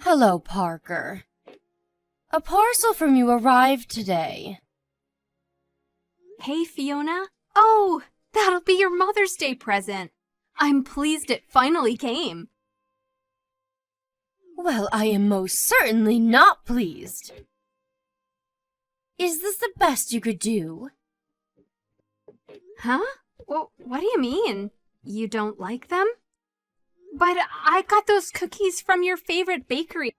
Hello, Parker. A parcel from you arrived today. Hey, Fiona. Oh, that'll be your Mother's Day present. I'm pleased it finally came. Well, I am most certainly not pleased. Is this the best you could do? Huh? Well, what do you mean? You don't like them? But I got those cookies from your favorite bakery,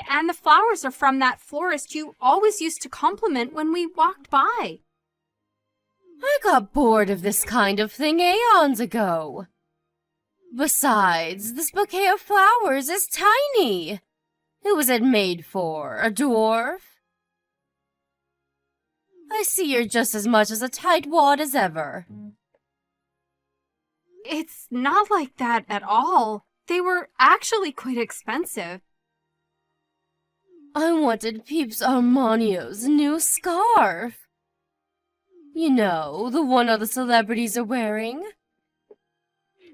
and the flowers are from that florist you always used to compliment when we walked by. I got bored of this kind of thing aeons ago. Besides, this bouquet of flowers is tiny. Who was it made for? A dwarf? I see you're just as much as a tightwad as ever. It's not like that at all. They were actually quite expensive. I wanted Peeps Armanio's new scarf. You know, the one all the celebrities are wearing.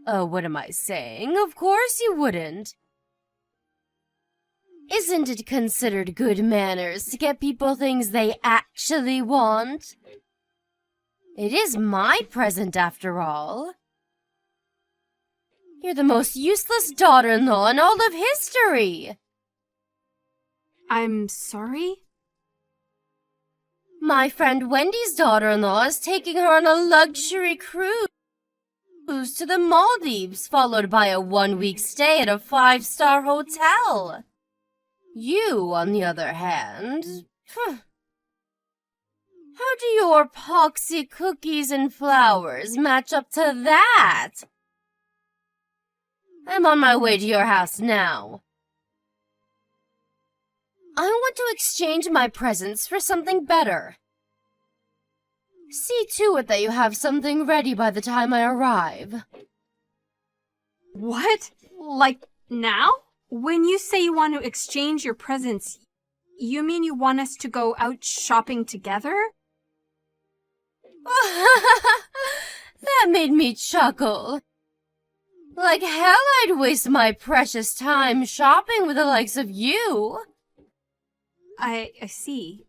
Oh, what am I saying? Of course you wouldn't. Isn't it considered good manners to get people things they actually want? It is my present, after all. You're the most useless daughter-in-law in all of history. I'm sorry? My friend Wendy's daughter-in-law is taking her on a luxury cruise to the Maldives, followed by a 1-week stay at a 5-star hotel. You, on the other hand... How do your poxy cookies and flowers match up to that? I'm on my way to your house now. I want to exchange my presents for something better. See to it that you have something ready by the time I arrive. What? Like now? When you say you want to exchange your presents, you mean you want us to go out shopping together? That made me chuckle. Like hell I'd waste my precious time shopping with the likes of you. I see.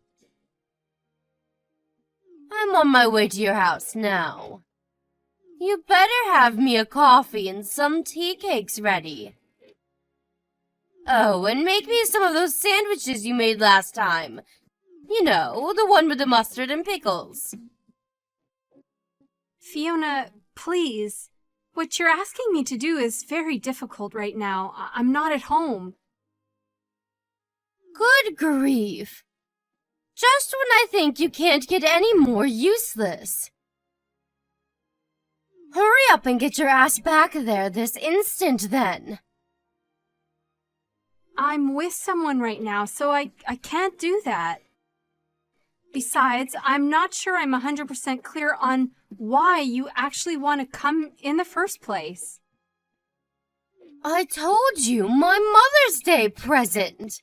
I'm on my way to your house now. You better have me a coffee and some tea cakes ready. Oh, and make me some of those sandwiches you made last time. You know, the one with the mustard and pickles. Fiona, please. What you're asking me to do is very difficult right now. I'm not at home. Good grief. Just when I think you can't get any more useless. Hurry up and get your ass back there this instant, then. I'm with someone right now, so I can't do that. Besides, I'm not sure I'm 100% clear on why you actually want to come in the first place. I told you, my Mother's Day present.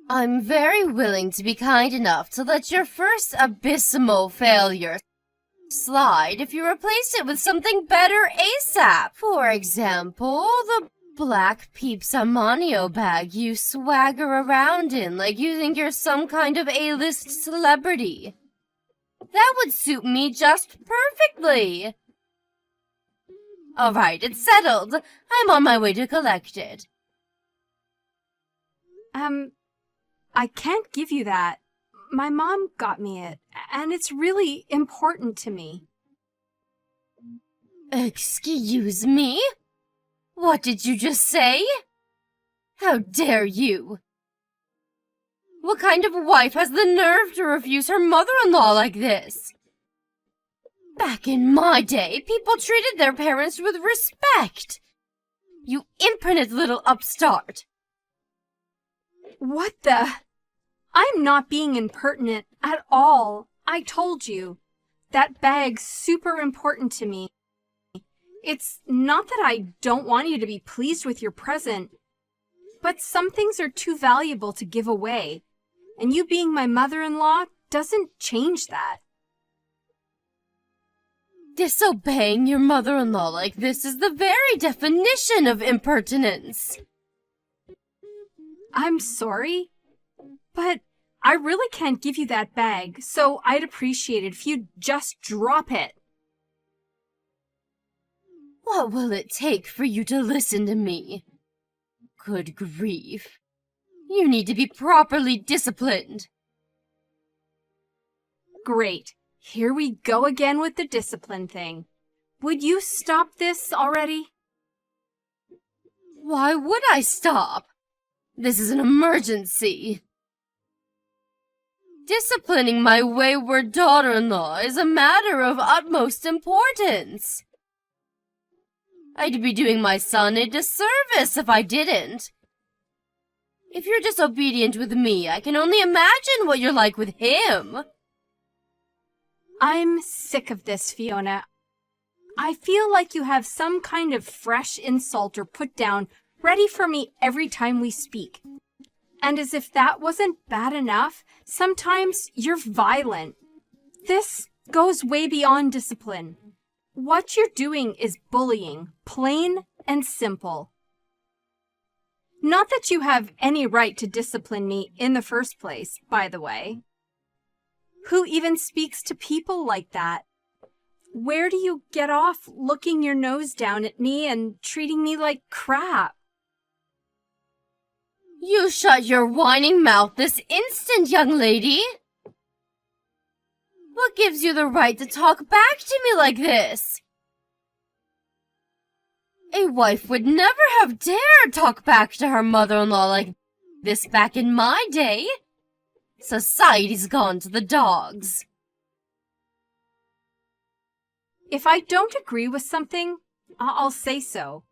I'm very willing to be kind enough to let your first abysmal failure slide if you replace it with something better ASAP. For example, the black Peeps Armanio bag you swagger around in like you think you're some kind of A-list celebrity. That would suit me just perfectly. All right, it's settled. I'm on my way to collect it. I can't give you that. My mom got me it, and it's really important to me. Excuse me? What did you just say? How dare you? What kind of wife has the nerve to refuse her mother-in-law like this? Back in my day, people treated their parents with respect. You impertinent little upstart. What the? I'm not being impertinent at all. I told you. That bag's super important to me. It's not that I don't want you to be pleased with your present, but some things are too valuable to give away, and you being my mother-in-law doesn't change that. Disobeying your mother-in-law like this is the very definition of impertinence. I'm sorry, but I really can't give you that bag, so I'd appreciate it if you'd just drop it. What will it take for you to listen to me? Good grief. You need to be properly disciplined. Great. Here we go again with the discipline thing. Would you stop this already? Why would I stop? This is an emergency. Disciplining my wayward daughter-in-law is a matter of utmost importance. I'd be doing my son a disservice if I didn't. If you're disobedient with me, I can only imagine what you're like with him. I'm sick of this, Fiona. I feel like you have some kind of fresh insult or put down ready for me every time we speak. And as if that wasn't bad enough, sometimes you're violent. This goes way beyond discipline. What you're doing is bullying, plain and simple. Not that you have any right to discipline me in the first place, by the way. Who even speaks to people like that? Where do you get off looking your nose down at me and treating me like crap? You shut your whining mouth this instant, young lady! What gives you the right to talk back to me like this? A wife would never have dared talk back to her mother-in-law like this back in my day. Society's gone to the dogs. If I don't agree with something, I'll say so.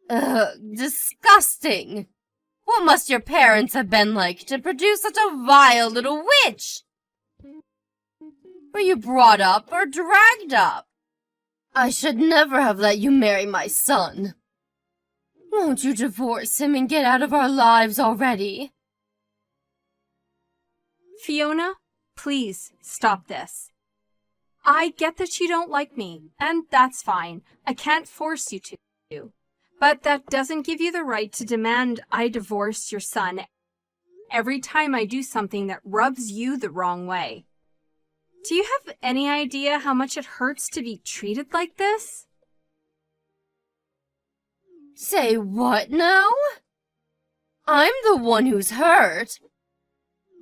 Ugh, disgusting! What must your parents have been like to produce such a vile little witch? Were you brought up or dragged up? I should never have let you marry my son. Won't you divorce him and get out of our lives already? Fiona, please stop this. I get that you don't like me, and that's fine. I can't force you to. But that doesn't give you the right to demand I divorce your son every time I do something that rubs you the wrong way. Do you have any idea how much it hurts to be treated like this? Say what now? I'm the one who's hurt.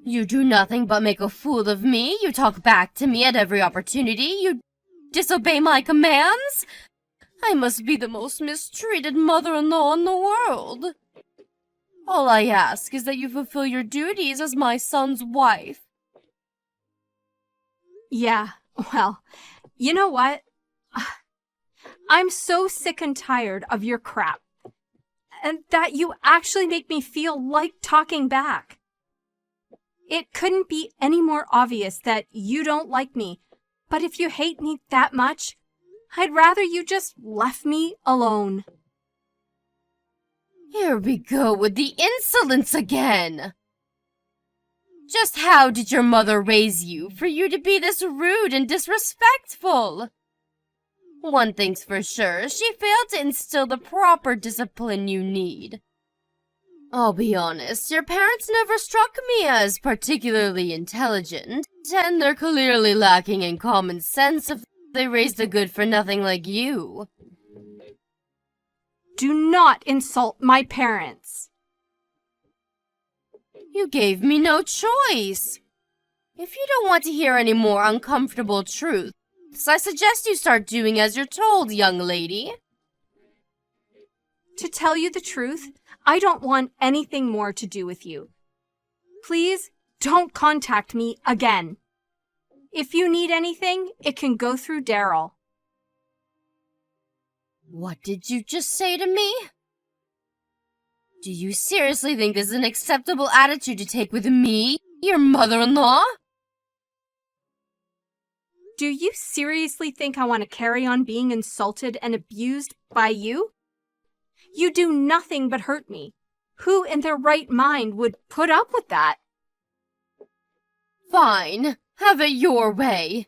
You do nothing but make a fool of me. You talk back to me at every opportunity. You disobey my commands. I must be the most mistreated mother-in-law in the world. All I ask is that you fulfill your duties as my son's wife. Yeah, well, you know what? I'm so sick and tired of your crap. And that you actually make me feel like talking back. It couldn't be any more obvious that you don't like me, but if you hate me that much, I'd rather you just left me alone. Here we go with the insolence again. Just how did your mother raise you for you to be this rude and disrespectful? One thing's for sure, she failed to instill the proper discipline you need. I'll be honest, your parents never struck me as particularly intelligent, and they're clearly lacking in common sense if they raised a good-for-nothing like you. Do not insult my parents. You gave me no choice. If you don't want to hear any more uncomfortable truths, I suggest you start doing as you're told, young lady. To tell you the truth, I don't want anything more to do with you. Please don't contact me again. If you need anything, it can go through Daryl. What did you just say to me? Do you seriously think this is an acceptable attitude to take with me, your mother-in-law? Do you seriously think I want to carry on being insulted and abused by you? You do nothing but hurt me. Who in their right mind would put up with that? Fine, have it your way.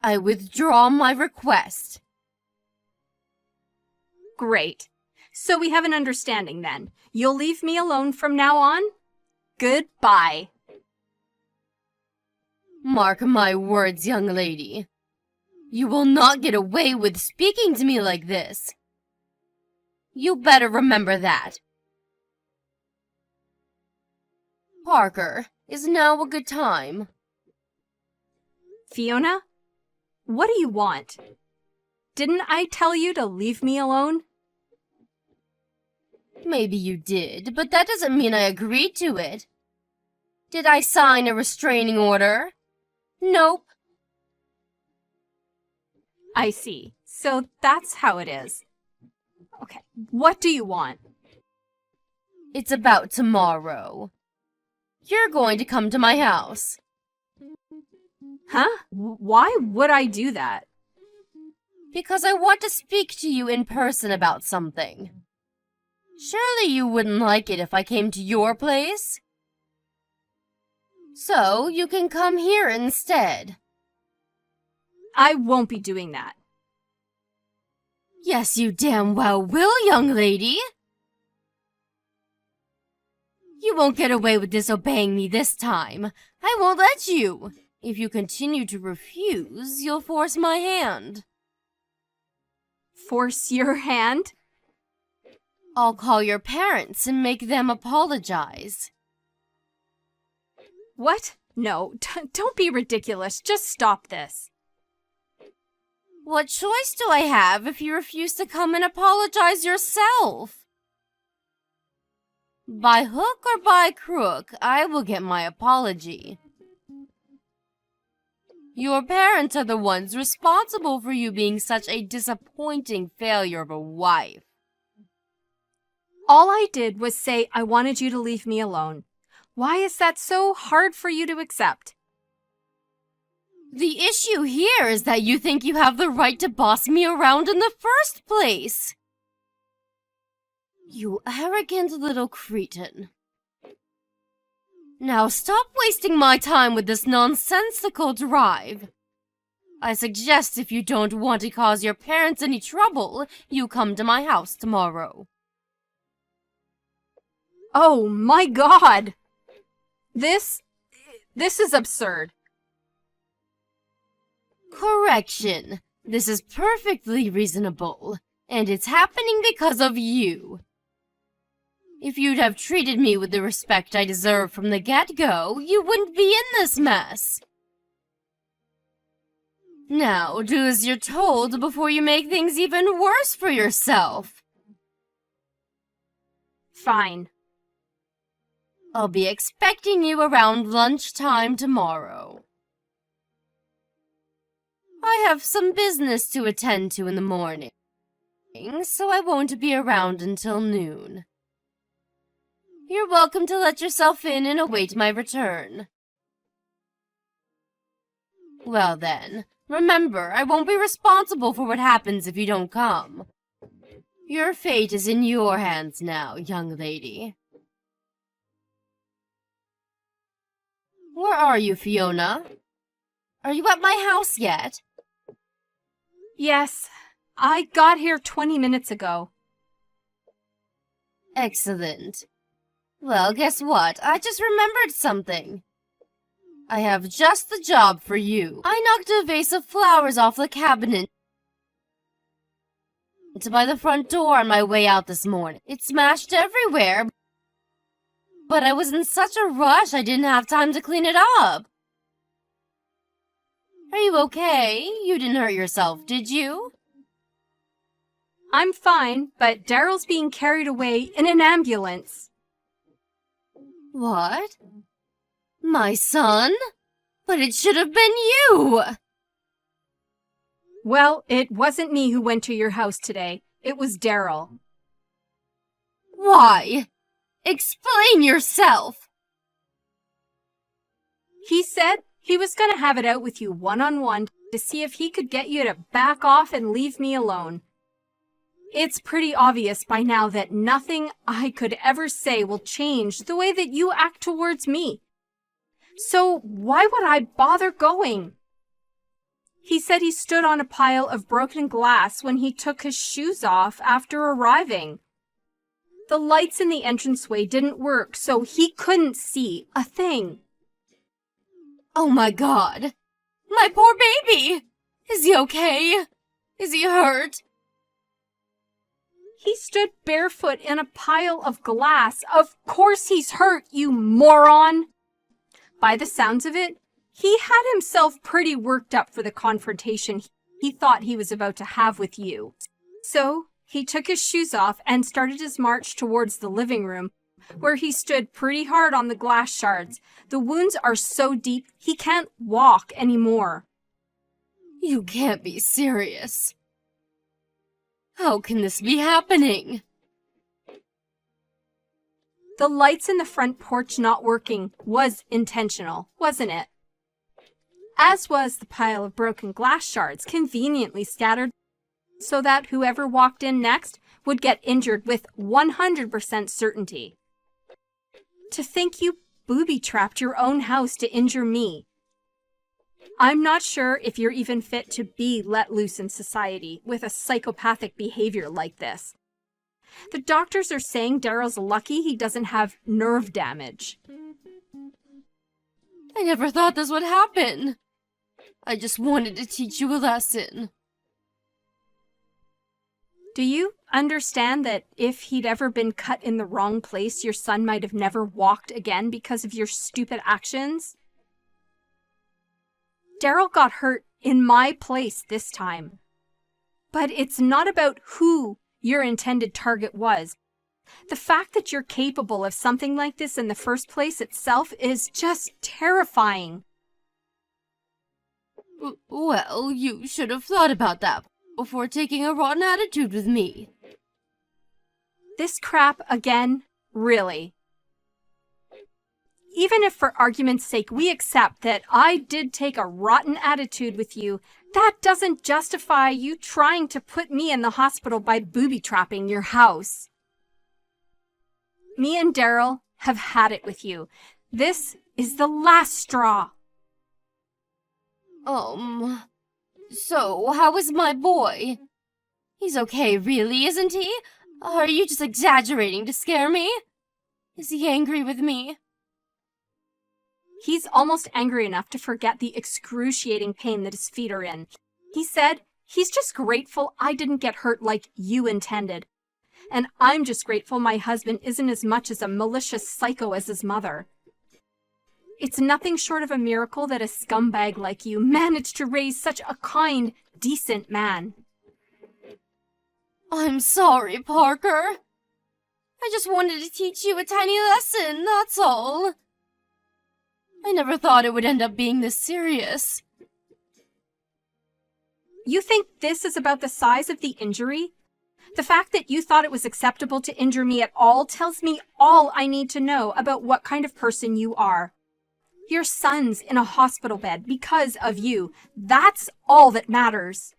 I withdraw my request. Great. So we have an understanding then. You'll leave me alone from now on? Goodbye. Mark my words, young lady. You will not get away with speaking to me like this. You better remember that. Parker, is now a good time? Fiona, what do you want? Didn't I tell you to leave me alone? Maybe you did, but that doesn't mean I agreed to it. Did I sign a restraining order? Nope. I see. So that's how it is. Okay, what do you want? It's about tomorrow. You're going to come to my house. Huh? Why would I do that? Because I want to speak to you in person about something. Surely you wouldn't like it if I came to your place? So you can come here instead. I won't be doing that. Yes, you damn well will, young lady. You won't get away with disobeying me this time. I won't let you. If you continue to refuse, you'll force my hand. Force your hand? I'll call your parents and make them apologize. What? No, don't be ridiculous. Just stop this. What choice do I have if you refuse to come and apologize yourself? By hook or by crook, I will get my apology. Your parents are the ones responsible for you being such a disappointing failure of a wife. All I did was say I wanted you to leave me alone. Why is that so hard for you to accept? The issue here is that you think you have the right to boss me around in the first place. You arrogant little cretin. Now stop wasting my time with this nonsensical drive. I suggest if you don't want to cause your parents any trouble, you come to my house tomorrow. Oh my God! This is absurd. Correction. This is perfectly reasonable, and it's happening because of you. If you'd have treated me with the respect I deserve from the get-go, you wouldn't be in this mess. Now, do as you're told before you make things even worse for yourself. Fine. I'll be expecting you around lunchtime tomorrow. I have some business to attend to in the morning, so I won't be around until noon. You're welcome to let yourself in and await my return. Well then, remember, I won't be responsible for what happens if you don't come. Your fate is in your hands now, young lady. Where are you, Fiona? Are you at my house yet? Yes, I got here 20 minutes ago. Excellent. Well, guess what? I just remembered something. I have just the job for you. I knocked a vase of flowers off the cabinet by the front door on my way out this morning. It smashed everywhere, but I was in such a rush I didn't have time to clean it up. Are you okay? You didn't hurt yourself, did you? I'm fine, but Daryl's being carried away in an ambulance. What? My son? But it should have been you! Well, it wasn't me who went to your house today. It was Daryl. Why? Explain yourself! He said he was going to have it out with you one-on-one to see if he could get you to back off and leave me alone. It's pretty obvious by now that nothing I could ever say will change the way that you act towards me. So why would I bother going? He said he stood on a pile of broken glass when he took his shoes off after arriving. The lights in the entranceway didn't work, so he couldn't see a thing. Oh my God. My poor baby! Is he okay? Is he hurt? He stood barefoot in a pile of glass. Of course he's hurt, you moron! By the sounds of it, he had himself pretty worked up for the confrontation he thought he was about to have with you. So he took his shoes off and started his march towards the living room, where he stood pretty hard on the glass shards. The wounds are so deep, he can't walk anymore. You can't be serious. How can this be happening? The lights in the front porch not working was intentional, wasn't it? As was the pile of broken glass shards conveniently scattered so that whoever walked in next would get injured with 100% certainty. To think you booby-trapped your own house to injure me. I'm not sure if you're even fit to be let loose in society with a psychopathic behavior like this. The doctors are saying Daryl's lucky he doesn't have nerve damage. I never thought this would happen. I just wanted to teach you a lesson. Do you understand that if he'd ever been cut in the wrong place, your son might have never walked again because of your stupid actions? Daryl got hurt in my place this time. But it's not about who your intended target was. The fact that you're capable of something like this in the first place itself is just terrifying. Well, you should have thought about that before taking a rotten attitude with me. This crap again? Really? Even if for argument's sake we accept that I did take a rotten attitude with you, that doesn't justify you trying to put me in the hospital by booby-trapping your house. Me and Daryl have had it with you. This is the last straw. So how is my boy? He's okay, really, isn't he? Or are you just exaggerating to scare me? Is he angry with me? He's almost angry enough to forget the excruciating pain that his feet are in. He said he's just grateful I didn't get hurt like you intended. And I'm just grateful my husband isn't as much as a malicious psycho as his mother. It's nothing short of a miracle that a scumbag like you managed to raise such a kind, decent man. I'm sorry, Parker. I just wanted to teach you a tiny lesson, that's all. I never thought it would end up being this serious. You think this is about the size of the injury? The fact that you thought it was acceptable to injure me at all tells me all I need to know about what kind of person you are. Your son's in a hospital bed because of you. That's all that matters.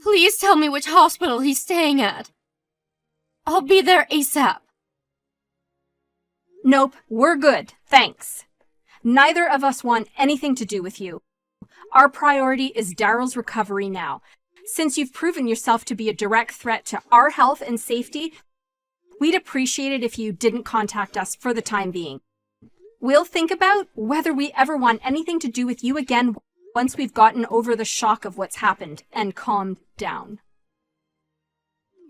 Please tell me which hospital he's staying at. I'll be there ASAP. Nope, we're good, thanks. Neither of us want anything to do with you. Our priority is Daryl's recovery now. Since you've proven yourself to be a direct threat to our health and safety, we'd appreciate it if you didn't contact us for the time being. We'll think about whether we ever want anything to do with you again once we've gotten over the shock of what's happened and calmed down.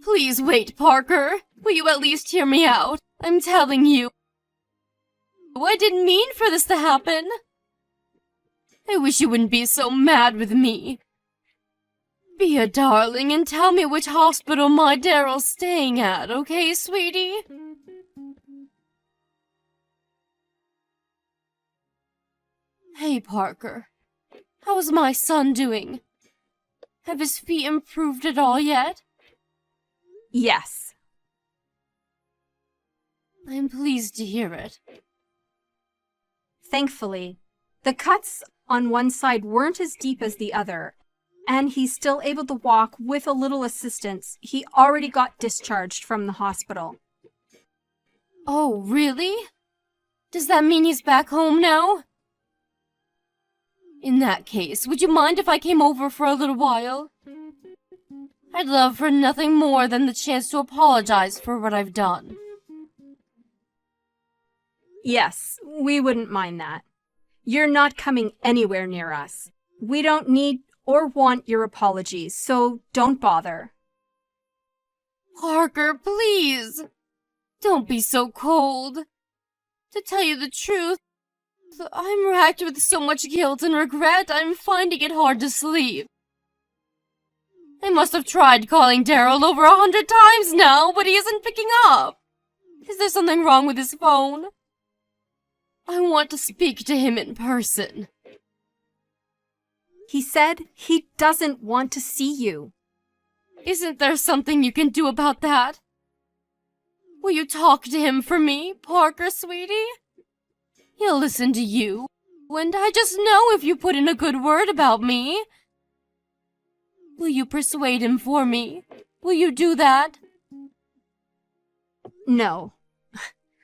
Please wait, Parker. Will you at least hear me out? I'm telling you. I didn't mean for this to happen. I wish you wouldn't be so mad with me. Be a darling and tell me which hospital my Daryl's staying at, okay, sweetie? Hey, Parker. How's my son doing? Have his feet improved at all yet? Yes. I'm pleased to hear it. Thankfully, the cuts on one side weren't as deep as the other, and he's still able to walk with a little assistance. He already got discharged from the hospital. Oh, really? Does that mean he's back home now? In that case, would you mind if I came over for a little while? I'd love for nothing more than the chance to apologize for what I've done. Yes, we wouldn't mind that. You're not coming anywhere near us. We don't need or want your apologies, so don't bother. Parker, please. Don't be so cold. To tell you the truth, I'm racked with so much guilt and regret, I'm finding it hard to sleep. I must have tried calling Daryl over 100 times now, but he isn't picking up. Is there something wrong with his phone? I want to speak to him in person. He said he doesn't want to see you. Isn't there something you can do about that? Will you talk to him for me, Parker, sweetie? He'll listen to you, and I just know if you put in a good word about me. Will you persuade him for me? Will you do that? No.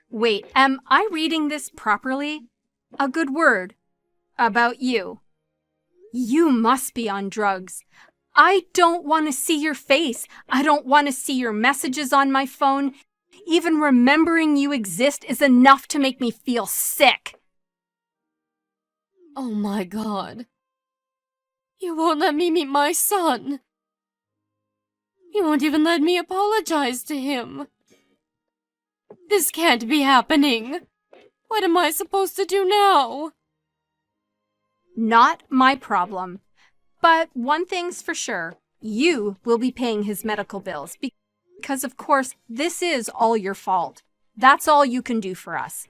Wait, am I reading this properly? A good word about you. You must be on drugs. I don't want to see your face. I don't want to see your messages on my phone. Even remembering you exist is enough to make me feel sick. Oh my God. You won't let me meet my son. You won't even let me apologize to him. This can't be happening. What am I supposed to do now? Not my problem. But one thing's for sure. You will be paying his medical bills because, of course, this is all your fault. That's all you can do for us.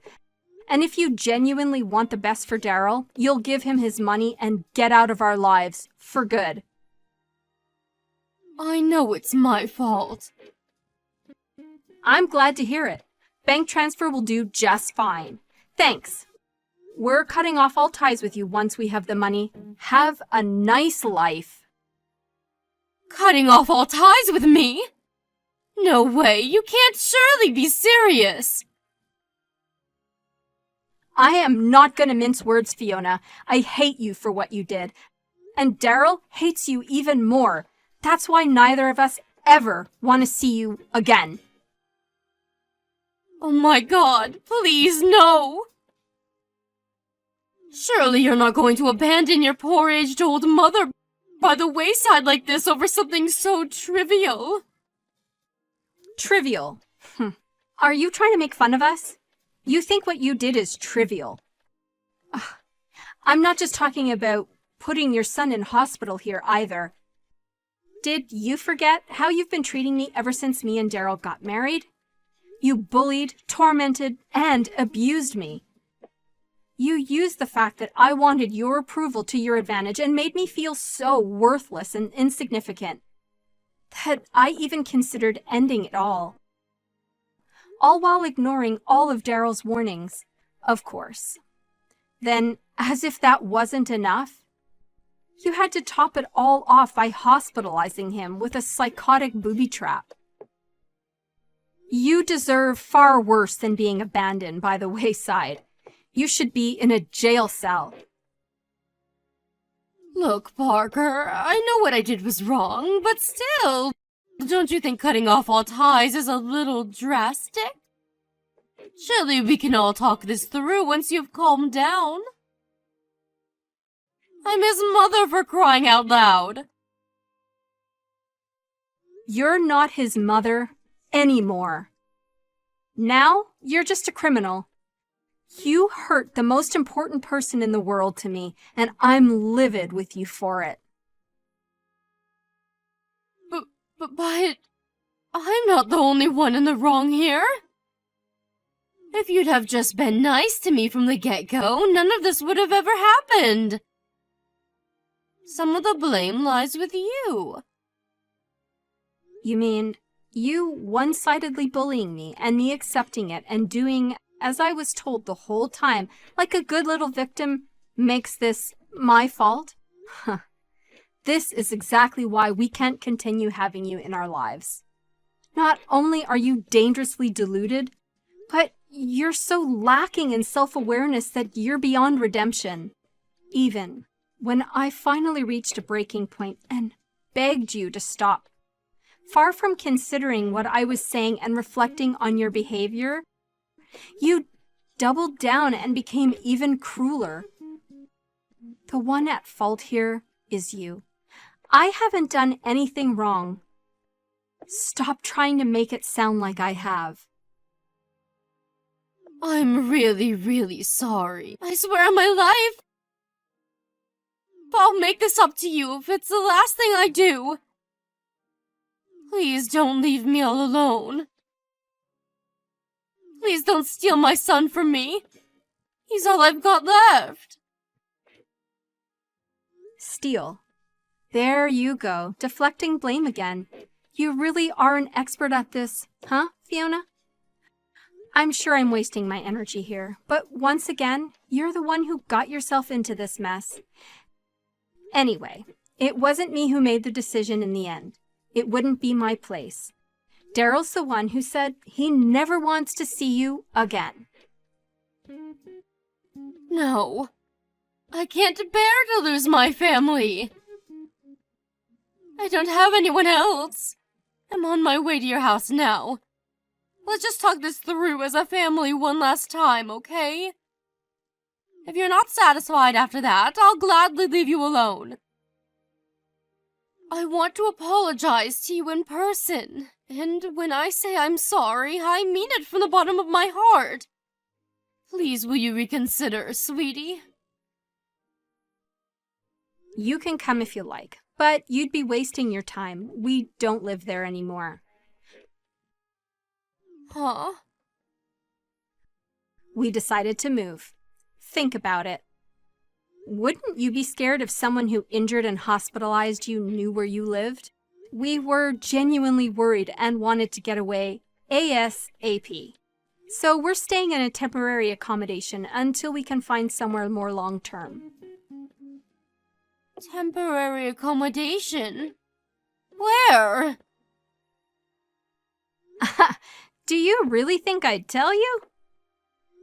And if you genuinely want the best for Daryl, you'll give him his money and get out of our lives for good. I know it's my fault. I'm glad to hear it. Bank transfer will do just fine. Thanks. We're cutting off all ties with you once we have the money. Have a nice life. Cutting off all ties with me? No way, you can't surely be serious. I am not going to mince words, Fiona. I hate you for what you did. And Daryl hates you even more. That's why neither of us ever want to see you again. Oh my God, please no. Surely you're not going to abandon your poor aged-old mother by the wayside like this over something so trivial. Trivial? Are you trying to make fun of us? You think what you did is trivial. Ugh. I'm not just talking about putting your son in hospital here either. Did you forget how you've been treating me ever since me and Daryl got married? You bullied, tormented, and abused me. You used the fact that I wanted your approval to your advantage and made me feel so worthless and insignificant that I even considered ending it all while ignoring all of Daryl's warnings, of course. Then, as if that wasn't enough, you had to top it all off by hospitalizing him with a psychotic booby trap. You deserve far worse than being abandoned by the wayside. You should be in a jail cell. Look, Parker, I know what I did was wrong, but still, don't you think cutting off all ties is a little drastic? Surely we can all talk this through once you've calmed down. I'm his mother, for crying out loud. You're not his mother anymore. Now, you're just a criminal. You hurt the most important person in the world to me, and I'm livid with you for it. But I'm not the only one in the wrong here. If you'd have just been nice to me from the get-go, none of this would have ever happened. Some of the blame lies with you. You mean you one-sidedly bullying me and me accepting it and doing as I was told the whole time, like a good little victim, makes this my fault? Huh. This is exactly why we can't continue having you in our lives. Not only are you dangerously deluded, but you're so lacking in self-awareness that you're beyond redemption. Even when I finally reached a breaking point and begged you to stop, Far from considering what I was saying and reflecting on your behavior, you doubled down and became even crueler. The one at fault here is you. I haven't done anything wrong. Stop trying to make it sound like I have. I'm really, really sorry. I swear on my life. I'll make this up to you if it's the last thing I do. Please don't leave me all alone. Please don't steal my son from me. He's all I've got left. Steal. There you go, deflecting blame again. You really are an expert at this, huh, Fiona? I'm sure I'm wasting my energy here, but once again, you're the one who got yourself into this mess. Anyway, it wasn't me who made the decision in the end. It wouldn't be my place. Daryl's the one who said he never wants to see you again. No. I can't bear to lose my family. I don't have anyone else. I'm on my way to your house now. Let's just talk this through as a family one last time, okay? If you're not satisfied after that, I'll gladly leave you alone. I want to apologize to you in person, and when I say I'm sorry, I mean it from the bottom of my heart. Please, will you reconsider, sweetie? You can come if you like, but you'd be wasting your time. We don't live there anymore. Huh? We decided to move. Think about it. Wouldn't you be scared if someone who injured and hospitalized you knew where you lived? We were genuinely worried and wanted to get away ASAP. So we're staying in a temporary accommodation until we can find somewhere more long-term. Temporary accommodation? Where? Do you really think I'd tell you?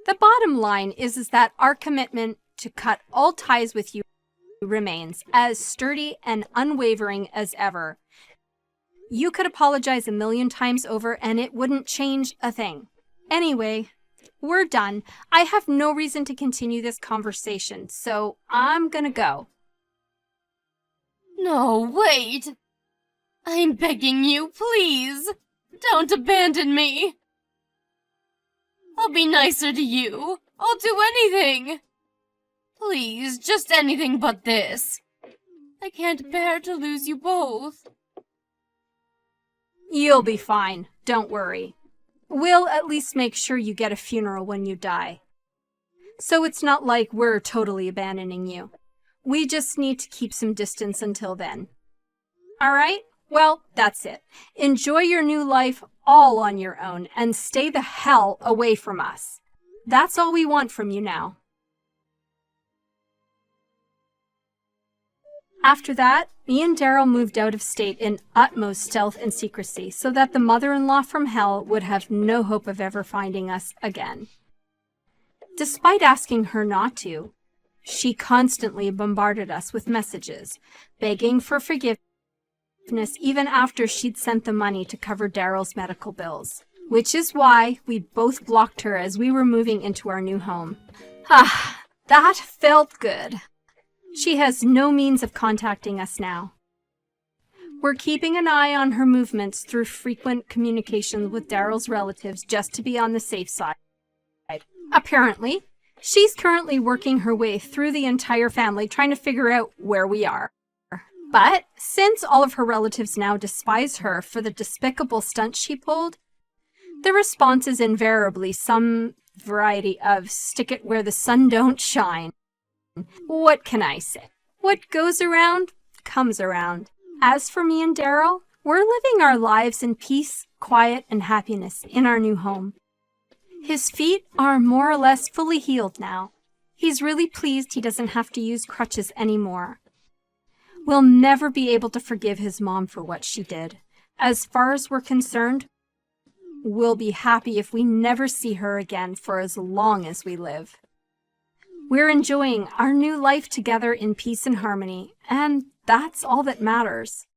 The bottom line is that our commitment to cut all ties with you remains as sturdy and unwavering as ever. You could apologize 1,000,000 times over and it wouldn't change a thing. Anyway, we're done. I have no reason to continue this conversation, so I'm gonna go. No, wait. I'm begging you, please. Don't abandon me. I'll be nicer to you. I'll do anything. Please, just anything but this. I can't bear to lose you both. You'll be fine. Don't worry. We'll at least make sure you get a funeral when you die. So it's not like we're totally abandoning you. We just need to keep some distance until then. All right? Well, that's it. Enjoy your new life all on your own and stay the hell away from us. That's all we want from you now. After that, me and Daryl moved out of state in utmost stealth and secrecy so that the mother-in-law from hell would have no hope of ever finding us again. Despite asking her not to, she constantly bombarded us with messages, begging for forgiveness even after she'd sent the money to cover Daryl's medical bills, which is why we both blocked her as we were moving into our new home. Ah, that felt good. She has no means of contacting us now. We're keeping an eye on her movements through frequent communications with Daryl's relatives just to be on the safe side. Apparently, she's currently working her way through the entire family trying to figure out where we are. But since all of her relatives now despise her for the despicable stunts she pulled, the response is invariably some variety of stick it where the sun don't shine. What can I say? What goes around, comes around. As for me and Daryl, we're living our lives in peace, quiet, and happiness in our new home. His feet are more or less fully healed now. He's really pleased he doesn't have to use crutches anymore. We'll never be able to forgive his mom for what she did. As far as we're concerned, we'll be happy if we never see her again for as long as we live. We're enjoying our new life together in peace and harmony, and that's all that matters.